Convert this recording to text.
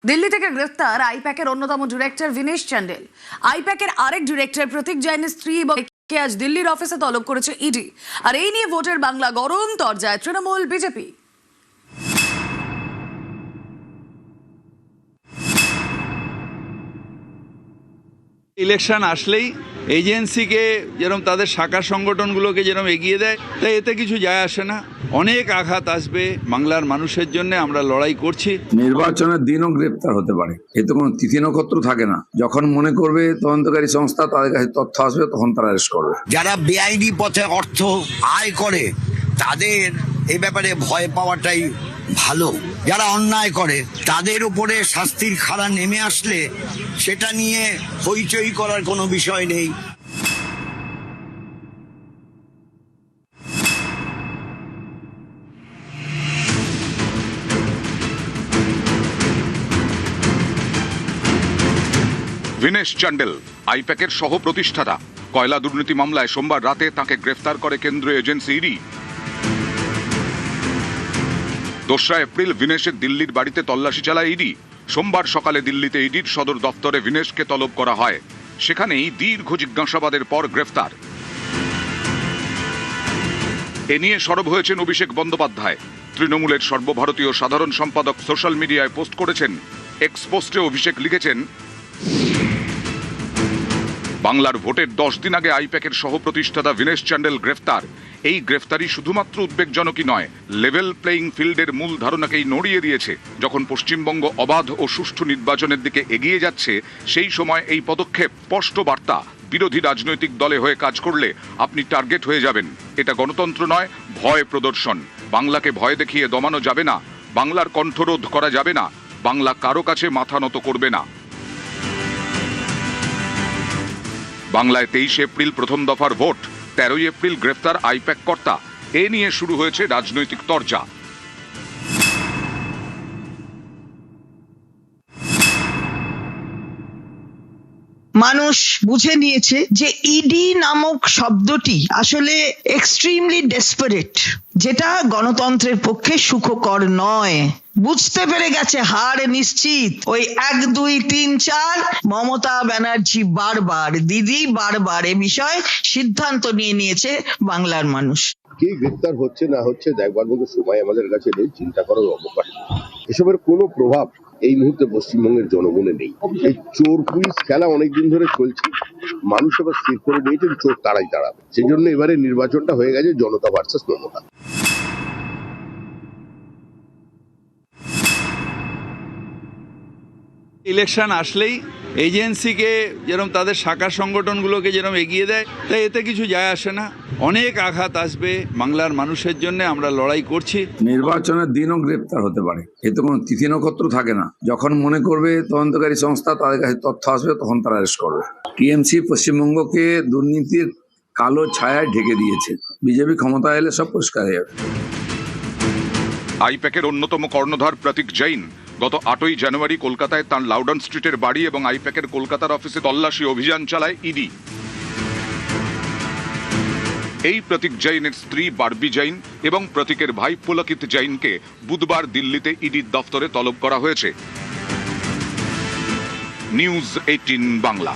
দিল্লি থেকে গ্রেফতার আইপ্যাকের অন্যতম ডিরেক্টর ভিনেশ চান্ডেল। আইপ্যাকের আরেক ডিরেক্টর প্রতীক জৈনের স্ত্রী এবং কে আজ দিল্লির অফিসে তলব করেছে ইডি। আর এই নিয়ে ভোটের বাংলা গরম তরজায় তৃণমূল বিজেপি। ইলেকশন আসলেই এজেন্সিকে যেরকম তাদের শাখা সংগঠনগুলোকে যেরকম এগিয়ে দেয়, তাই এতে কিছু যায় আসে না। অনেক আঘাত আসবে বাংলার মানুষের জন্য, আমরা লড়াই করছি। নির্বাচনের দিনও গ্রেপ্তার হতে পারে, এতে কোনো তিথি নক্ষত্র থাকে না। যখন মনে করবে তদন্তকারী সংস্থা তাদের কাছে তথ্য আসবে, তখন তারা অ্যারেস্ট করবে। যারা বেআইনি পথে অর্থ আয় করে তাদের এ ব্যাপারে ভয় পাওয়াটাই ভালো। যারা অন্যায় করে তাদের উপরে শাস্তির খাড়া নেমে আসলে সেটা নিয়ে হইচই করার কোনো বিষয় নেই। ভিনেশ চান্ডেল আইপ্যাকের সহ প্রতিষ্ঠাতা। কয়লা দুর্নীতি মামলায় সোমবার রাতে তাকে গ্রেফতার করে কেন্দ্রীয় এজেন্সি ইডি। 2রা এপ্রিল ভিনেশের দিল্লির বাড়িতে তল্লাশি চালায় ইডি। সোমবার সকালে দিল্লিতে ইডির সদর দপ্তরে ভিনেশকে তলব করা হয়। সেখানেই দীর্ঘ জিজ্ঞাসাবাদের পর গ্রেফতার। এ নিয়ে সরব হয়েছেন অভিষেক বন্দ্যোপাধ্যায়। তৃণমূলের সর্বভারতীয় সাধারণ সম্পাদক সোশ্যাল মিডিয়ায় পোস্ট করেছেন। এক্স পোস্টে অভিষেক লিখেছেন, বাংলার ভোটের 10 দিন আগে আইপ্যাকের সহ প্রতিষ্ঠাতা ভিনেশ চান্ডেল গ্রেফতার। এই গ্রেফতারি শুধুমাত্র উদ্বেগজনকই নয়, লেভেল প্লেইং ফিল্ডের মূল ধারণাকেই নড়িয়ে দিয়েছে। যখন পশ্চিমবঙ্গ অবাধ ও সুষ্ঠু নির্বাচনের দিকে এগিয়ে যাচ্ছে, সেই সময় এই পদক্ষেপ স্পষ্ট বার্তা, বিরোধী রাজনৈতিক দলে হয়ে কাজ করলে আপনি টার্গেট হয়ে যাবেন। এটা গণতন্ত্র নয়, ভয় প্রদর্শন। বাংলাকে ভয় দেখিয়ে দমানো যাবে না, বাংলার কণ্ঠরোধ করা যাবে না, বাংলা কারো কাছে মাথা নত করবে না। বাংলায় 23 এপ্রিল প্রথম দফার ভোট, 13 এপ্রিল গ্রেফতার আইপ্যাক কর্তা। এ নিয়ে শুরু হয়েছে রাজনৈতিক তরজা। মানুষ বুঝে নিয়েছে যে ইডি নামক শব্দটি আসলে এক্সট্রিমলি ডেসপারেট, যেটা গণতন্ত্রের পক্ষে সুখকর নয়। বুঝতে পেরে গেছে হার নিশ্চিত। ওই 1, 2, 3, 4 মমতা ব্যানার্জি বারবার, দিদি বারবার এ বিষয়ে সিদ্ধান্ত নিয়ে নিয়েছে বাংলার মানুষ। কে গ্রেপ্তার হচ্ছে না হচ্ছে দেখবার মতো সময় আমাদের কাছে নেই, চিন্তা করার অবকাশ। এসবের কোনো প্রভাব এই মুহূর্তে পশ্চিমবঙ্গের জনগণে নেই। এই চোর পুলিশ খেলা অনেকদিন ধরে চলছে, মানুষ এবার স্থির করে নিয়েছে চোর তারাই তাড়াবে। সেই জন্য এবারে নির্বাচনটা হয়ে গেছে জনতা ভার্সেস মমতা। ইলেকশন আসলেই এজেন্সিকে যেরকম তাদের শাখা সংগঠনগুলোকে যেরকম এগিয়ে দেয়, তাই এতে কিছু যায় আসে না। অনেক আঘাত আসবে বাংলার মানুষের জন্য, আমরা লড়াই করছি। নির্বাচনের দিনও গ্রেপ্তার হতে পারে, এতে কোনো তিথি নক্ষত্র থাকে না। যখন মনে করবে তদন্তকারী সংস্থা তাদের কাছে তথ্য আসবে, তখন তারা অ্যারেস্ট করবে। টিএমসি পশ্চিমবঙ্গকে দুর্নীতির কালো ছায়ায় ঢেকে দিয়েছে। বিজেপি ক্ষমতা এলে সব পরিষ্কার হয়ে যাবে। আইপ্যাকের অন্যতম কর্ণধার প্রতীক জৈন গত 8ই জানুয়ারি কলকাতায় তাঁর লাউডন স্ট্রিটের বাড়ি এবং আইপ্যাকের কলকাতার অফিসে তল্লাশি অভিযান চালায় ইডি। এই প্রতীক জৈনের স্ত্রী বারবি জৈন এবং প্রতীকের ভাই পুলকিত জৈনকে বুধবার দিল্লিতে ইডির দফতরে তলব করা হয়েছে। নিউজ 18 বাংলা।